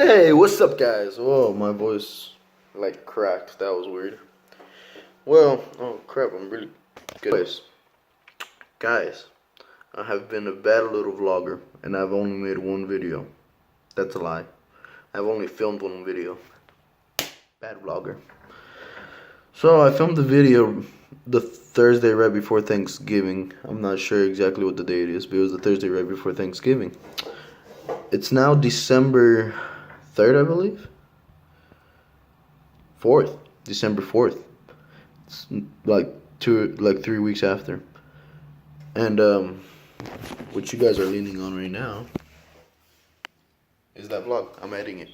Hey, what's up, guys? Whoa, my voice like cracked. That was weird. Well, oh crap, I'm really good. Guys, I have been a bad little vlogger, and I've only made one video. That's a lie. I've only filmed one video. Bad vlogger. So I filmed the video the Thursday right before Thanksgiving. I'm not sure exactly what the date is, but it was the Thursday right before Thanksgiving. It's now December 3rd, I believe. 4th, December 4th. It's like 3 weeks after. And what you guys are leaning on right now is that vlog. I'm editing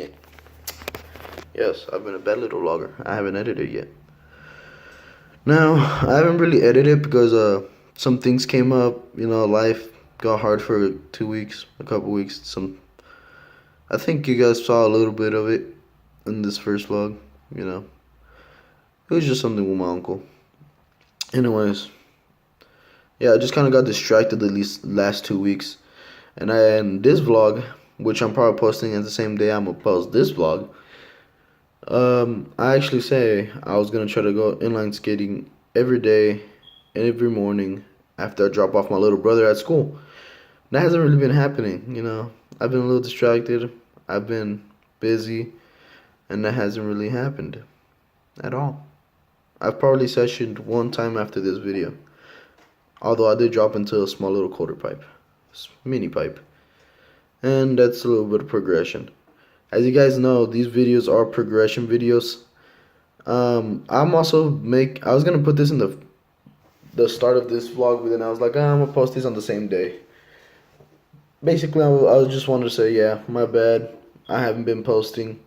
it. Yes, I've been a bad little vlogger. I haven't edited yet. Now, I haven't really edited because some things came up. Life got hard for 2 weeks, a couple weeks. I think you guys saw a little bit of it in this first vlog. It was just something with my uncle. Anyways, yeah, I just kind of got distracted the last 2 weeks. And this vlog, which I'm probably posting at the same day I'm gonna post this vlog, I actually say I was gonna try to go inline skating every day and every morning after I drop off my little brother at school. That hasn't really been happening. I've been a little distracted. I've been busy, and that hasn't really happened at all. I've probably sessioned one time after this video, although I did drop into a small little quarter pipe, mini pipe, and that's a little bit of progression. As you guys know, these videos are progression videos. I was gonna put this in the start of this vlog, but then I was like, I'm gonna post these on the same day. Basically, I just wanted to say, yeah, my bad. I haven't been posting.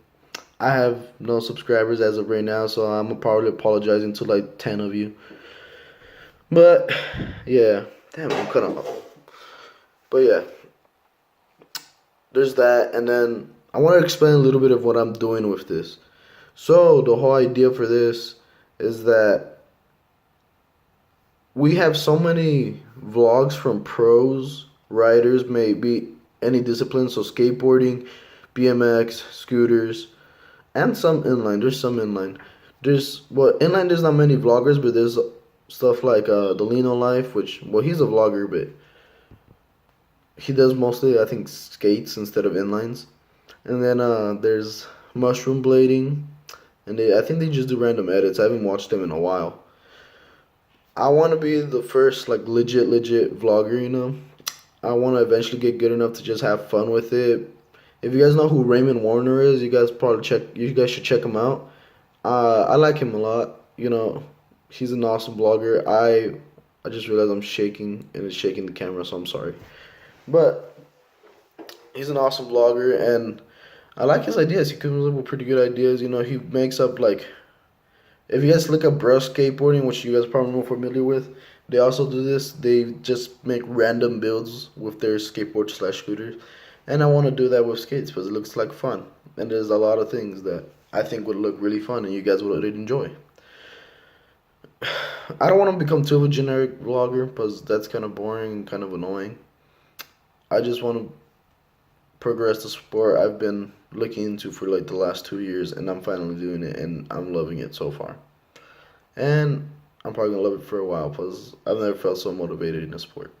I have no subscribers as of right now, so I'm probably apologizing to like 10 of you. But yeah, damn, I'm cut off. But yeah, there's that, and then I want to explain a little bit of what I'm doing with this. So the whole idea for this is that we have so many vlogs from pros, riders, maybe any discipline, so skateboarding, BMX, scooters, and some inline. There's some inline. Inline there's not many vloggers, but there's stuff like the Lino Life, he's a vlogger, but he does mostly, I think, skates instead of inlines. And then there's mushroom blading, and I think they just do random edits. I haven't watched them in a while. I want to be the first like legit vlogger. I want to eventually get good enough to just have fun with it. If you guys know who Raymond Warner is, you guys should check him out. I like him a lot. He's an awesome vlogger. I just realized I'm shaking, and it's shaking the camera, so I'm sorry. But he's an awesome vlogger, and I like his ideas. He comes up with pretty good ideas. He makes up if you guys look up bro skateboarding, which you guys probably more familiar with, they also do this. They just make random builds with their skateboard/scooters. And I want to do that with skates because it looks like fun. And there's a lot of things that I think would look really fun and you guys would enjoy. I don't want to become too of a generic vlogger because that's kind of boring and kind of annoying. I just want to progress the sport I've been looking into for like the last 2 years, and I'm finally doing it, and I'm loving it so far. And I'm probably going to love it for a while because I've never felt so motivated in a sport.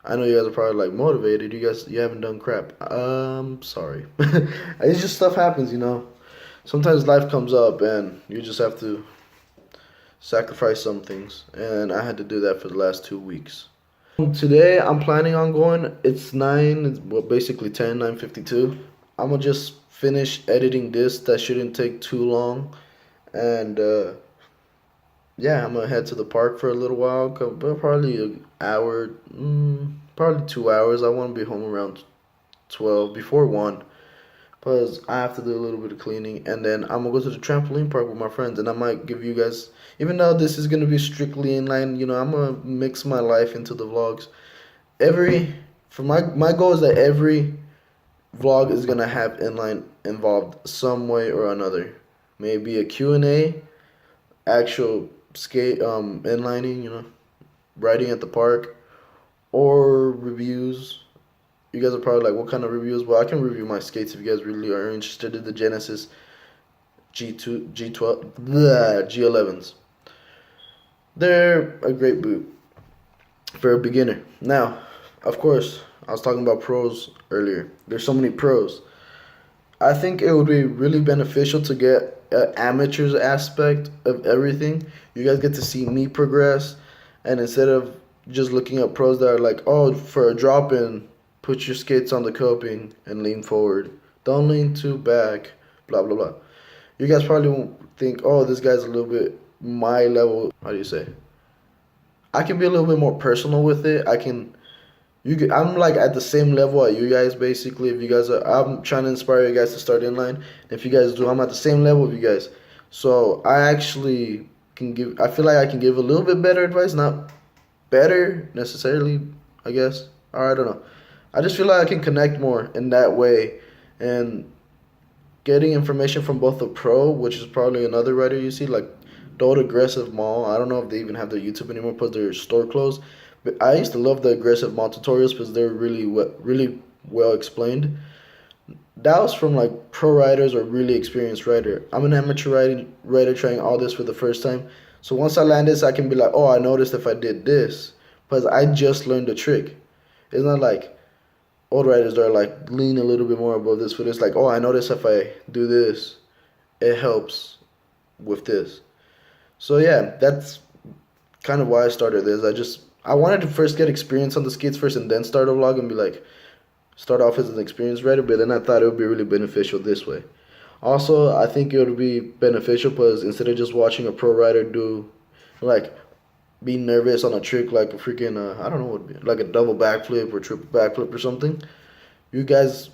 I know you guys are probably like, motivated? You haven't done crap. Sorry. It's just stuff happens, Sometimes life comes up and you just have to sacrifice some things. And I had to do that for the last 2 weeks. Today, I'm planning on going. It's basically 9:52. I'm going to just finish editing this. That shouldn't take too long. And, yeah, I'm going to head to the park for a little while, probably an hour, probably 2 hours. I want to be home around 12, before 1, because I have to do a little bit of cleaning, and then I'm going to go to the trampoline park with my friends, and I might give you guys, even though this is going to be strictly inline, I'm going to mix my life into the vlogs. My goal is that every vlog is going to have inline involved some way or another. Maybe a Q&A, actual inlining, riding at the park, or reviews, You guys are probably like, what kind of reviews? Well, I can review my skates if you guys really are interested in the Genesis G2, G12, G11s. They're a great boot for a beginner. Now, of course, I was talking about pros earlier. There's so many pros. I think it would be really beneficial to get an amateur's aspect of everything. You guys get to see me progress, and instead of just looking at pros that are like, oh, for a drop in, put your skates on the coping and lean forward. Don't lean too back, blah, blah, blah. You guys probably won't think, oh, this guy's a little bit my level. How do you say? I can be a little bit more personal with it. I'm like at the same level at you guys basically. If you guys are, I'm trying to inspire you guys to start inline. If you guys do, I'm at the same level of you guys. So I actually I feel like I can give a little bit better advice, not better necessarily, I guess. Or I don't know. I just feel like I can connect more in that way, and getting information from both the pro, which is probably another writer you see, like the old Aggressive Mall. I don't know if they even have their YouTube anymore because their store closed. But I used to love the Aggressive Mall tutorials because they're really well explained. That was from like pro writers or really experienced writer. I'm an amateur writer trying all this for the first time. So once I land this, I can be like, oh, I noticed if I did this, because I just learned the trick. It's not like old writers that are like lean a little bit more above this for this. Like, oh, I notice if I do this, it helps with this. So yeah, that's kind of why I started this. I wanted to first get experience on the skates first and then start a vlog and be like, start off as an experienced writer, but then I thought it would be really beneficial this way. Also, I think it would be beneficial because instead of just watching a pro writer do, like, be nervous on a trick like a freaking, I don't know what would be, like a double backflip or triple backflip or something, you guys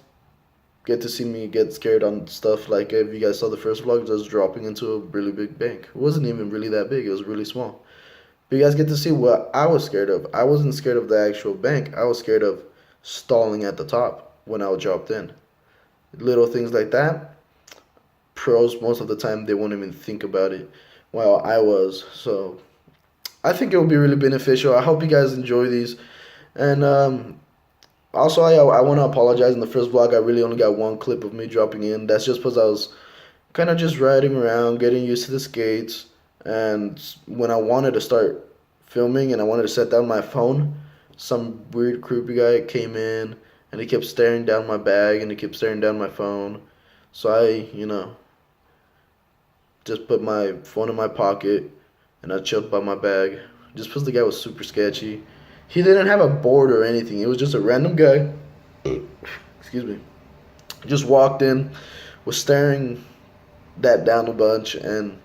get to see me get scared on stuff like if you guys saw the first vlog, just dropping into a really big bank. It wasn't even really that big, it was really small. But you guys get to see what I was scared of. I wasn't scared of the actual bank. I was scared of stalling at the top when I was dropped in. Little things like that. Pros, most of the time, they won't even think about it, while I was. So I think it will be really beneficial. I hope you guys enjoy these. And also, I want to apologize. In the first vlog, I really only got one clip of me dropping in. That's just because I was kind of just riding around, getting used to the skates. And when I wanted to start filming and I wanted to set down my phone, some weird creepy guy came in and he kept staring down my bag and he kept staring down my phone. So I, just put my phone in my pocket and I chilled by my bag just because the guy was super sketchy. He didn't have a board or anything. It was just a random guy. Excuse me. Just walked in, was staring that down a bunch, and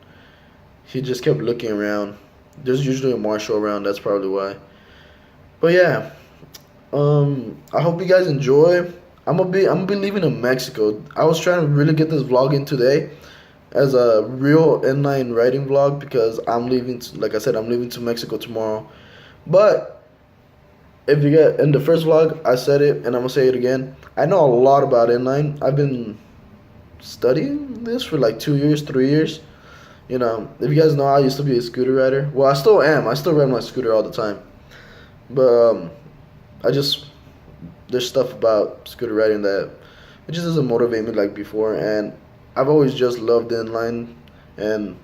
he just kept looking around. There's usually a marshal around, that's probably why. But yeah, I hope you guys enjoy. I'm gonna be leaving to Mexico. I was trying to really get this vlog in today as a real inline riding vlog because I'm leaving. Like I said, I'm leaving to Mexico tomorrow. But if you get in the first vlog, I said it, and I'm gonna say it again. I know a lot about inline. I've been studying this for like 2 years, 3 years. If you guys know, I used to be a scooter rider. Well, I still am. I still ride my scooter all the time. But there's stuff about scooter riding that it just doesn't motivate me like before. And I've always just loved inline. And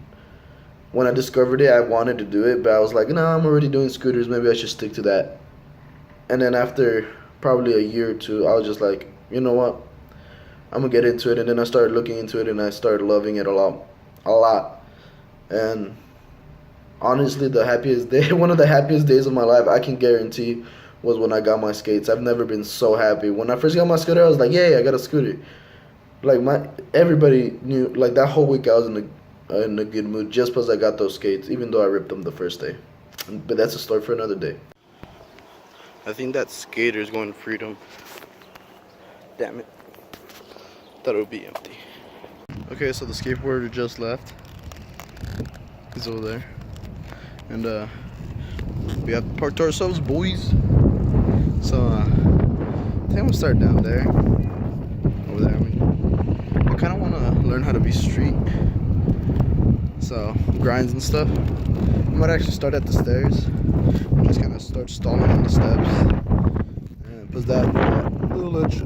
when I discovered it, I wanted to do it. But I was like, no, I'm already doing scooters. Maybe I should stick to that. And then after probably a year or two, I was just like, you know what? I'm going to get into it. And then I started looking into it and I started loving it a lot. And honestly, one of the happiest days of my life, I can guarantee, was when I got my skates. I've never been so happy. When I first got my scooter, I was like, yay, I got a scooter. Like everybody knew, like that whole week I was in a good mood just because I got those skates, even though I ripped them the first day. But that's a story for another day. I think that skater is going to freedom. Damn it. Thought it would be empty. Okay, so the skateboarder just left. He's over there. And we have parked ourselves, boys. So I think I'm gonna start down there. Over there, I kinda wanna learn how to be street. So grinds and stuff. I might actually start at the stairs. Just kinda start stalling on the steps. And because that little ledge.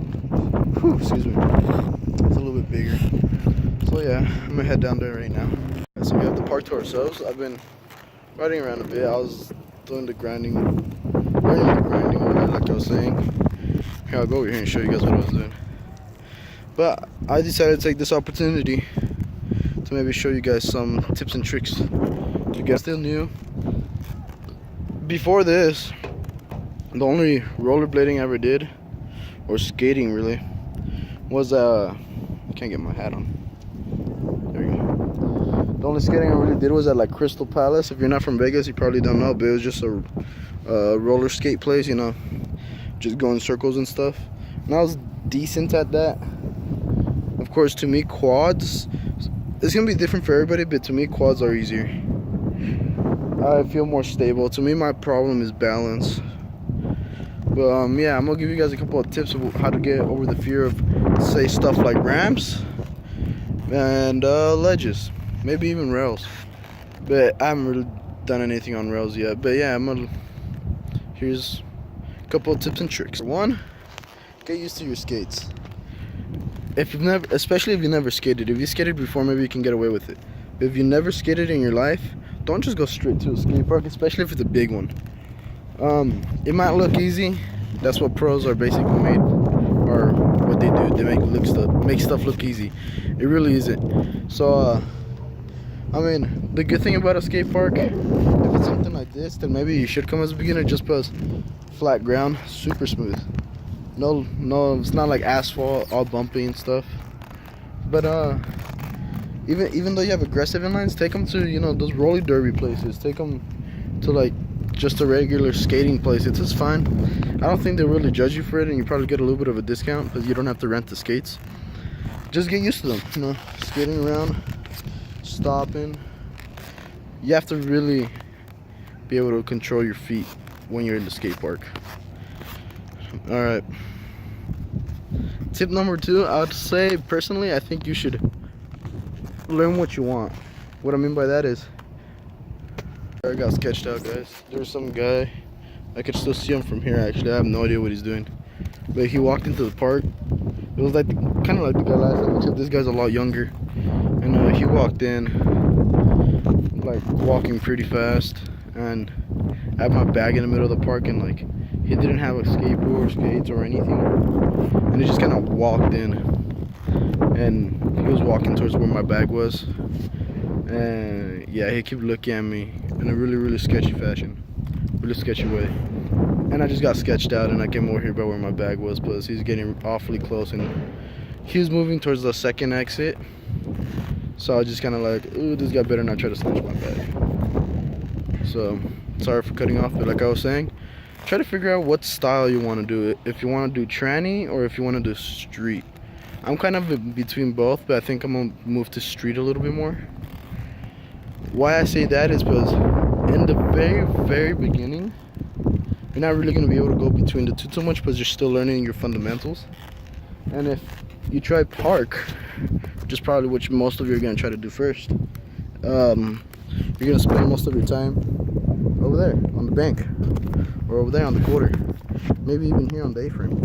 Whew, excuse me. It's a little bit bigger. So yeah, I'm gonna head down there right now. So we have the park to ourselves. I've been riding around a bit. I was doing the grinding, learning the grinding over there, like I was saying. Here, I'll go over here and show you guys what I was doing. But I decided to take this opportunity to maybe show you guys some tips and tricks. If you guys still new, before this, the only rollerblading I ever did, or skating really, was I can't get my hat on. There you go. The only skating I really did was at like Crystal Palace. If you're not from Vegas, you probably don't know, but it was just a roller skate place, you know, just go in circles and stuff. And I was decent at that. Of course, to me, quads, it's gonna be different for everybody, but to me, quads are easier. I feel more stable. To me, my problem is balance. But yeah, I'm gonna give you guys a couple of tips of how to get over the fear of, say, stuff like ramps and ledges, maybe even rails. But I haven't really done anything on rails yet. But yeah, here's a couple of tips and tricks. One, get used to your skates. If you've never, especially if you never skated. If you skated before, maybe you can get away with it. But if you never skated in your life, don't just go straight to a skate park, especially if it's a big one. It might look easy. That's what pros are basically made, or what they do. They make stuff look easy. It really isn't. So I mean, the good thing about a skate park, if it's something like this, then maybe you should come as a beginner, just because flat ground, super smooth. No, it's not like asphalt, all bumpy and stuff. But even though you have aggressive inlines, take them to, you know, those roller derby places. Take them to like just a regular skating place. It's just fine. I don't think they really judge you for it, and you probably get a little bit of a discount because you don't have to rent the skates. Just get used to them, you know, skating around, stopping. You have to really be able to control your feet when you're in the skate park. All right. Tip number 2, I would say personally, I think you should learn what you want. What I mean by that is, I got sketched out, guys. There's some guy, I could still see him from here actually. I have no idea what he's doing, but he walked into the park. It was like kind of like the guy last time, except this guy's a lot younger. And he walked in like walking pretty fast, and I had my bag in the middle of the park, and like he didn't have a skateboard, skates, or anything, and he just kind of walked in, and he was walking towards where my bag was, and yeah, he kept looking at me in a really sketchy fashion, really sketchy way, and I just got sketched out, and I came over here by where my bag was, plus he's getting awfully close, and he was moving towards the second exit, so I was just kind of like, ooh, this guy better not try to snatch my bag. So sorry for cutting off, but like I was saying, try to figure out what style you want to do it. If you want to do tranny or if you want to do street. I'm kind of in between both, but I think I'm gonna move to street a little bit more. Why I say that is because in the very beginning, you're not really gonna be able to go between the two too much because you're still learning your fundamentals. And if you try park, which is probably what most of you are gonna try to do first, you're gonna spend most of your time over there on the bank, or over there on the quarter, maybe even here on the A-frame.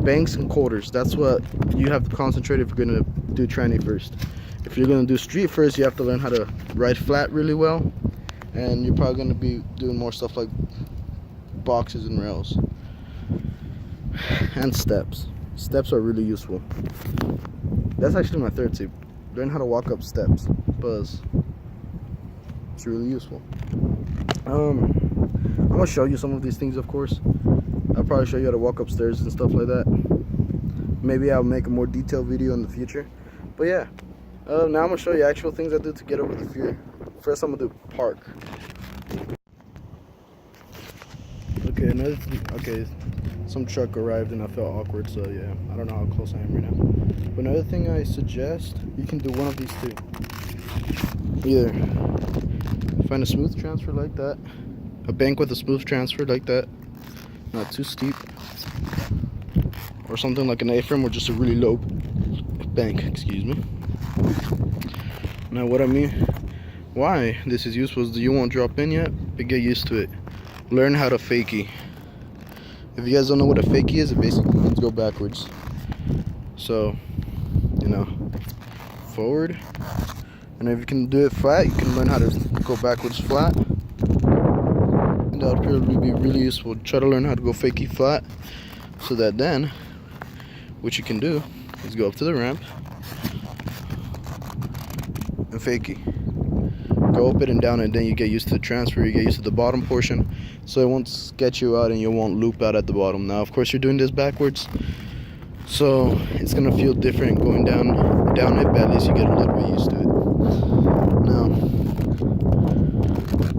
Banks and quarters, that's what you have to concentrate if you're gonna do tranny first. If you're gonna do street first, you have to learn how to ride flat really well, and you're probably gonna be doing more stuff like boxes and rails and steps. Steps are really useful. That's actually my third tip. Learn how to walk up steps, because it's really useful. I'm gonna show you some of these things, of course. I'll probably show you how to walk upstairs and stuff like that. Maybe I'll make a more detailed video in the future. But yeah, now I'm gonna show you actual things I do to get over the fear. First, I'm gonna do park. Okay, another thing. Okay, some truck arrived and I felt awkward, so yeah, I don't know how close I am right now. But another thing I suggest, you can do one of these two. Either find a smooth transfer like that, a bank with a smooth transfer like that, not too steep, or something like an A-frame or just a really low bank, excuse me. Now what I mean, why this is useful is that you won't drop in yet, but get used to it. Learn how to fakie. If you guys don't know what a fakie is, it basically means go backwards. So, you know, forward. And if you can do it flat, you can learn how to go backwards flat. And that would probably be really useful. Try to learn how to go fakie flat, so that then what you can do is go up to the ramp and fakie. Go up it and down, and then you get used to the transfer, you get used to the bottom portion, so it won't sketch you out and you won't loop out at the bottom. Now, of course, you're doing this backwards, so it's gonna feel different going down it, but at least you get a little bit used to it. Now,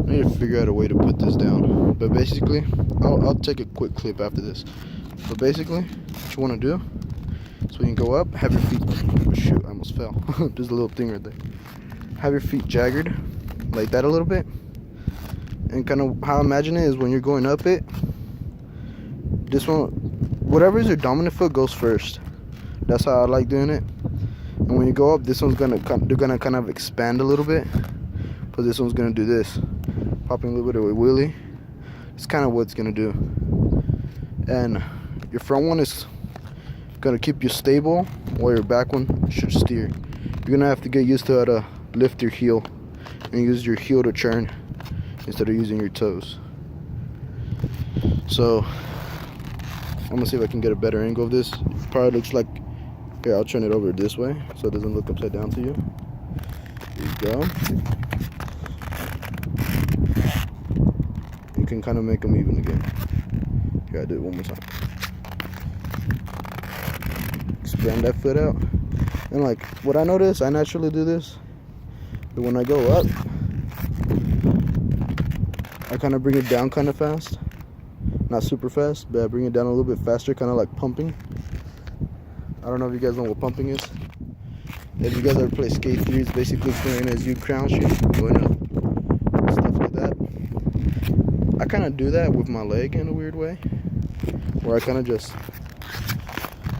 I need to figure out a way to put this down, but basically, I'll take a quick clip after this. But basically, what you want to do, so you can go up, have your feet, oh shoot, I almost fell. There's a little thing right there. Have your feet jaggered, like that a little bit. And kind of how I imagine it is when you're going up it, this one, whatever is your dominant foot goes first. That's how I like doing it. And when you go up, this one's they're gonna kind of expand a little bit, but this one's gonna do this, popping a little bit of a wheelie. It's kind of what it's gonna do. And your front one is gonna keep you stable, while your back one should steer. You're gonna have to get used to how to lift your heel and use your heel to turn instead of using your toes. So I'm gonna see if I can get a better angle of this. Probably looks like, here, I'll turn it over this way so it doesn't look upside down to you. There you go. You can kind of make them even again. Here, I'll do it one more time. Expand that foot out. And like what I notice, I naturally do this, but when I go up, I kind of bring it down kind of fast. Not super fast, but I bring it down a little bit faster, kind of like pumping. I don't know if you guys know what pumping is. If you guys ever play Skate 3, it's basically playing as you crown shape, going up, stuff like that. I kind of do that with my leg in a weird way, where I kind of just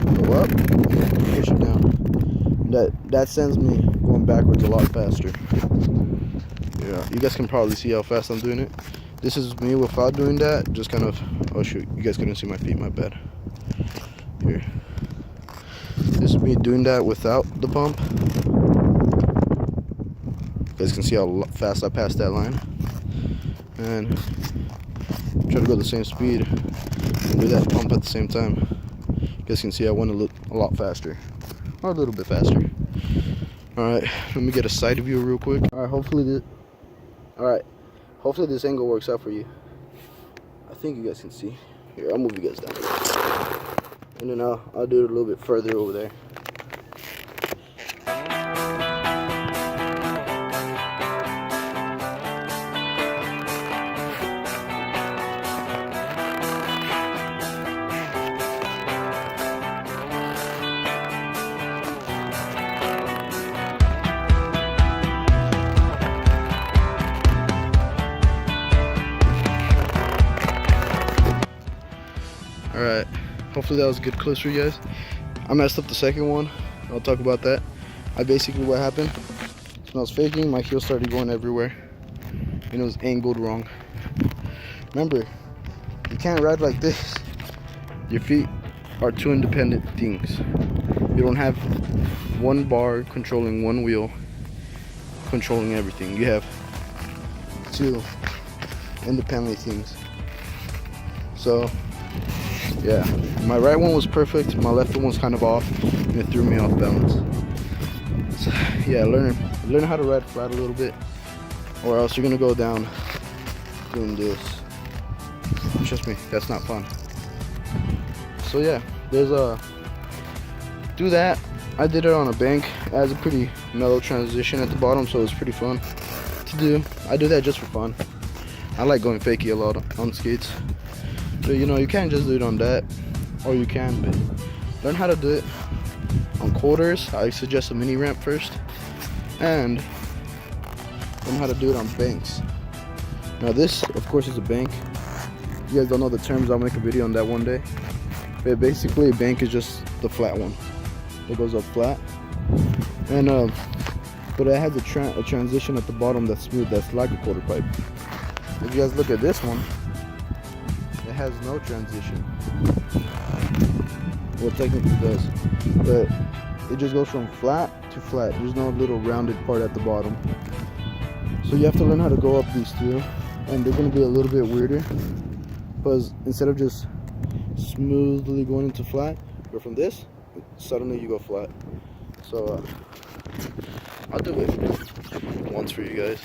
go up, push it down. That sends me going backwards a lot faster. Yeah, you guys can probably see how fast I'm doing it. This is me without doing that, just kind of, oh shoot, you guys couldn't see my feet, my bad. Here. This is me doing that without the pump. You guys can see how fast I passed that line. And try to go the same speed and do that pump at the same time. You guys can see I went a lot faster. Or a little bit faster. Alright, let me get a side view real quick. Alright, hopefully this angle works out for you. I think you guys can see. Here, I'll move you guys down. And then I'll do it a little bit further over there. Alright, hopefully that was good clips for you guys. I messed up the second one. I'll talk about that. What happened, when I was faking, my heel started going everywhere. And it was angled wrong. Remember, you can't ride like this. Your feet are two independent things. You don't have one bar controlling one wheel, controlling everything. You have two independent things. So, yeah, my right one was perfect, my left one was kind of off, and it threw me off balance. So, yeah, learn how to ride flat a little bit, or else you're gonna go down doing this. Trust me, that's not fun. So yeah, there's do that. I did it on a bank. It has a pretty mellow transition at the bottom, so it's pretty fun to do. I do that just for fun. I like going fakie a lot on skates. So, you know, you can't just do it on that, or you can, but learn how to do it on quarters. I suggest a mini ramp first, and learn how to do it on banks. Now this, of course, is a bank. If you guys don't know the terms, I'll make a video on that one day. But basically, a bank is just the flat one. It goes up flat, and but it has a transition at the bottom that's smooth, that's like a quarter pipe. If you guys look at this one, it it has no transition. Well, technically it does, but it just goes from flat to flat. There's no little rounded part at the bottom. So you have to learn how to go up these two, and they're going to be a little bit weirder, because instead of just smoothly going into flat, or from this, suddenly you go flat. So I'll do it once for you guys.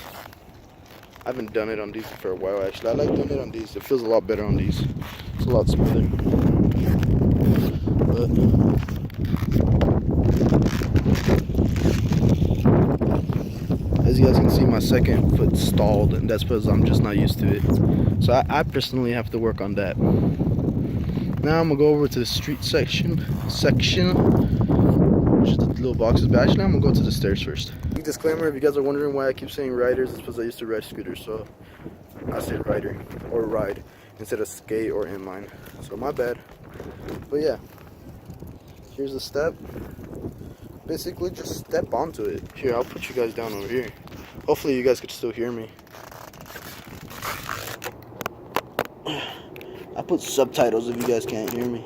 I haven't done it on these for a while actually. I like doing it on these. It feels a lot better on these. It's a lot smoother. But as you guys can see, my second foot stalled, and that's because I'm just not used to it. So I personally have to work on that. Now I'm gonna go over to the street section, which is the little boxes. But actually, I'm gonna go to the stairs first. Big disclaimer: if you guys are wondering why I keep saying riders, it's because I used to ride scooters, so I say rider or ride instead of skate or inline. So my bad. But yeah, here's the step. Basically, just step onto it. Here, I'll put you guys down over here. Hopefully, you guys could still hear me. I put subtitles if you guys can't hear me.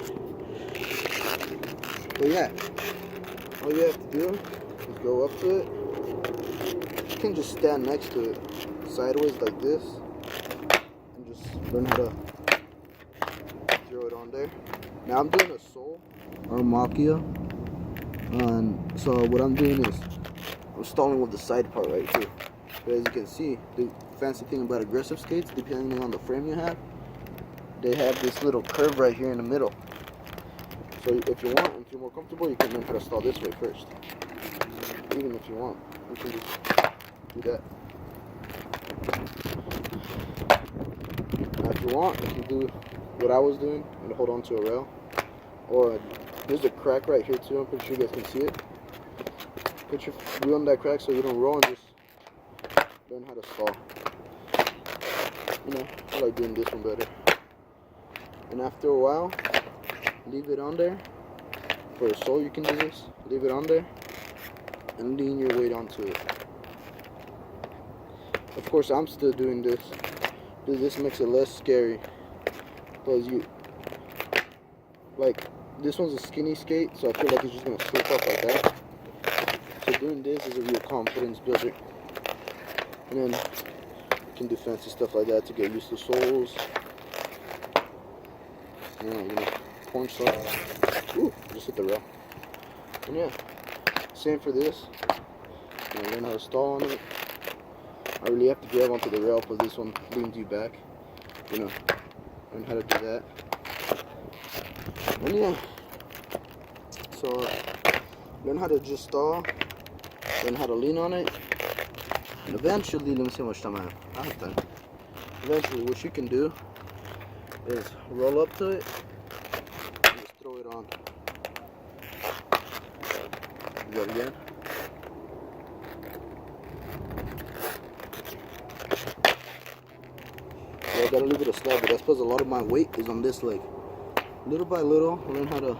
But yeah, all you have to do is go up to it. You can just stand next to it, sideways like this, and just learn how to throw it on there. Now I'm doing a sole or a machia, and so what I'm doing is I'm stalling with the side part right here. But as you can see, the fancy thing about aggressive skates, depending on the frame you have, they have this little curve right here in the middle. So if you want, if you're more comfortable, you can learn how to stall this way first. Even if you want, you can just do that. Now if you want, you can do what I was doing and hold on to a rail. Or there's a crack right here too, I'm pretty sure you guys can see it. Put your wheel on that crack so you don't roll, and just learn how to stall. You know, I like doing this one better. And after a while, leave it on there. For a sole, you can do this. Leave it on there and lean your weight onto it. Of course, I'm still doing this because this makes it less scary. Because this one's a skinny skate, so I feel like it's just gonna slip off like that. So doing this is a real confidence builder. And then you can do fancy stuff like that to get used to soles. Porn stuff. Ooh, just hit the rail. And yeah, same for this. Learn how to stall on it. I really have to grab onto the rail because this one leans you back. Learn how to do that. And yeah, so learn how to just stall, learn how to lean on it, and eventually, let me see how much time I have. I have time. Eventually, what you can do is roll up to it and just throw it on. Do that again. Yeah, I gotta leave it a slide, but that's because a lot of my weight is on this leg. Little by little, learn how to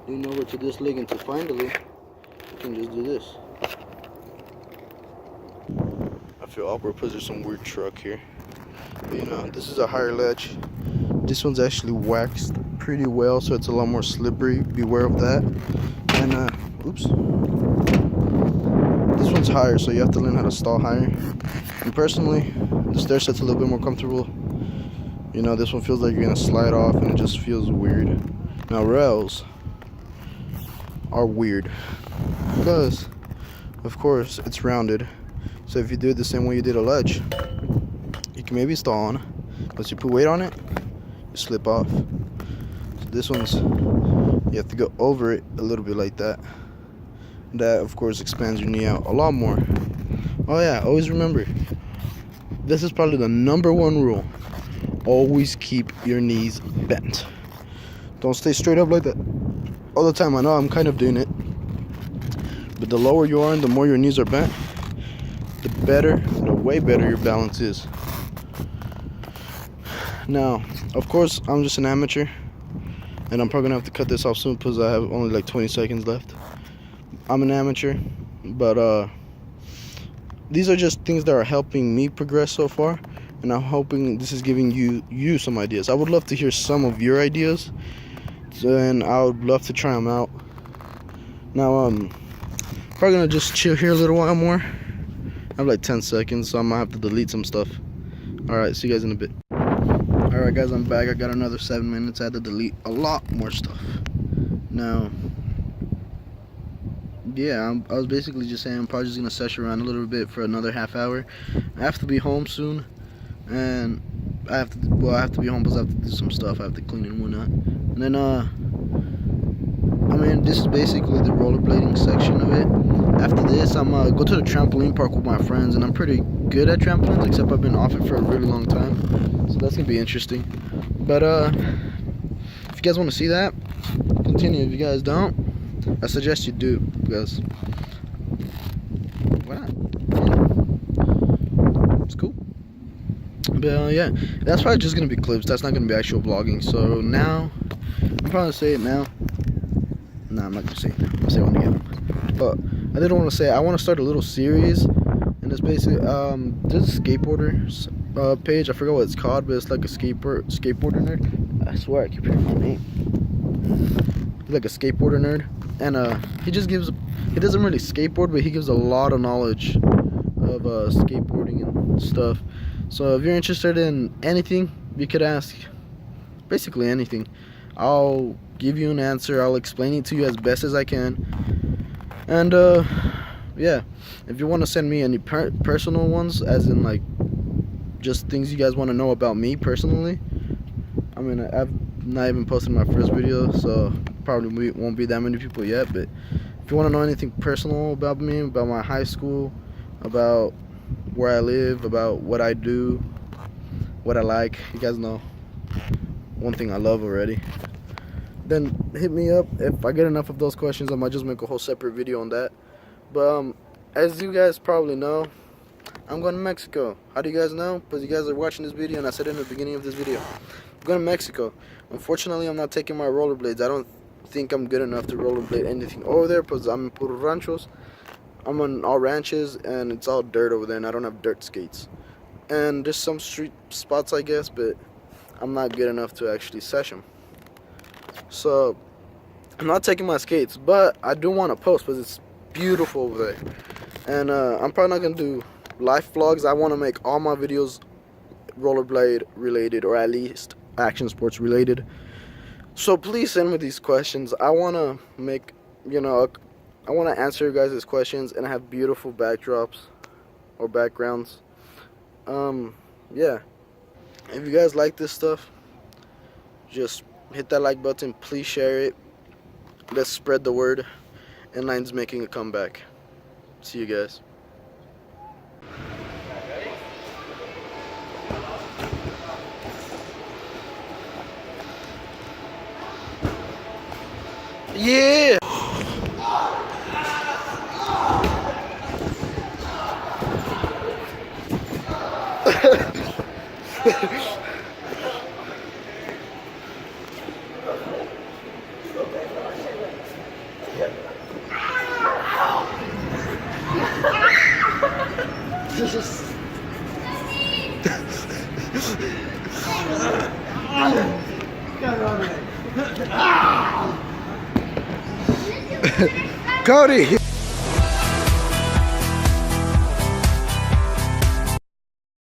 lean over to this leg until finally you can just do this. I feel awkward because there's some weird truck here. But this is a higher ledge. This one's actually waxed pretty well, so it's a lot more slippery. Beware of that. And oops. This one's higher, so you have to learn how to stall higher. And personally, the stair set's a little bit more comfortable. This one feels like you're gonna slide off, and it just feels weird. Now rails are weird because, of course, it's rounded. So if you do it the same way you did a ledge, you can maybe stall on, but you put weight on it, you slip off. So this one's, you have to go over it a little bit like that. That, of course, expands your knee out a lot more. Oh yeah, always remember, this is probably the #1 rule. Always keep your knees bent. Don't stay straight up like that all the time. I know I'm kind of doing it, but the lower you are and the more your knees are bent, the way better your balance is. Now, of course, I'm just an amateur, and I'm probably gonna have to cut this off soon because I have only like 20 seconds left. I'm an amateur, but these are just things that are helping me progress so far. and I'm hoping this is giving you some ideas. I would love to hear some of your ideas, and I would love to try them out. Now, probably gonna just chill here a little while more. I have like 10 seconds, so I'm gonna have to delete some stuff. Alright, see you guys in a bit. Alright guys, I'm back. I got another 7 minutes. I had to delete a lot more stuff. Now, yeah, I was basically just saying I'm probably just gonna sesh around a little bit for another half hour. I have to be home soon, and I have to be home because I have to do some stuff. I have to clean and whatnot. And then I mean, this is basically the rollerblading section of it. After this, I'm gonna go to the trampoline park with my friends, and I'm pretty good at trampolines, except I've been off it for a really long time, so that's gonna be interesting. But if you guys want to see that, continue. If you guys don't, I suggest you do, because why not? It's cool. But yeah, that's probably just gonna be clips. That's not gonna be actual vlogging. So now, I'm probably gonna say it now. Nah, I'm not gonna say it now. I'll say it when I get home. But I did want to say I want to start a little series, and it's basically there's a skateboarder page. I forgot what it's called, but it's like a skateboarder nerd. I swear I keep hearing my name. He's like a skateboarder nerd, and he doesn't really skateboard, but he gives a lot of knowledge of skateboarding and stuff. So if you're interested in anything, you could ask basically anything. I'll give you an answer. I'll explain it to you as best as I can. And yeah, if you want to send me any personal ones, as in like just things you guys want to know about me personally, I mean, I've not even posted my first video, so probably won't be that many people yet. But if you want to know anything personal about me, about my high school, about where I live, about what I do, what I like, you guys know one thing I love already, then hit me up. If I get enough of those questions, I might just make a whole separate video on that. But as you guys probably know, I'm going to Mexico. How do you guys know? Because you guys are watching this video, and I said it in the beginning of this video. I'm going to Mexico. Unfortunately, I'm not taking my rollerblades. I don't think I'm good enough to rollerblade anything over there, because I'm in puro ranchos. I'm on all ranches, and it's all dirt over there, and I don't have dirt skates. And there's some street spots, I guess, but I'm not good enough to actually sesh them. So I'm not taking my skates, but I do want to post because it's beautiful over there. And I'm probably not going to do life vlogs. I want to make all my videos rollerblade related, or at least action sports related. So please send me these questions. I want to make, I want to answer your guys' questions and have beautiful backdrops or backgrounds. Yeah, if you guys like this stuff, just hit that like button. Please share it. Let's spread the word. Inline's making a comeback. See you guys. Yeah. Cody.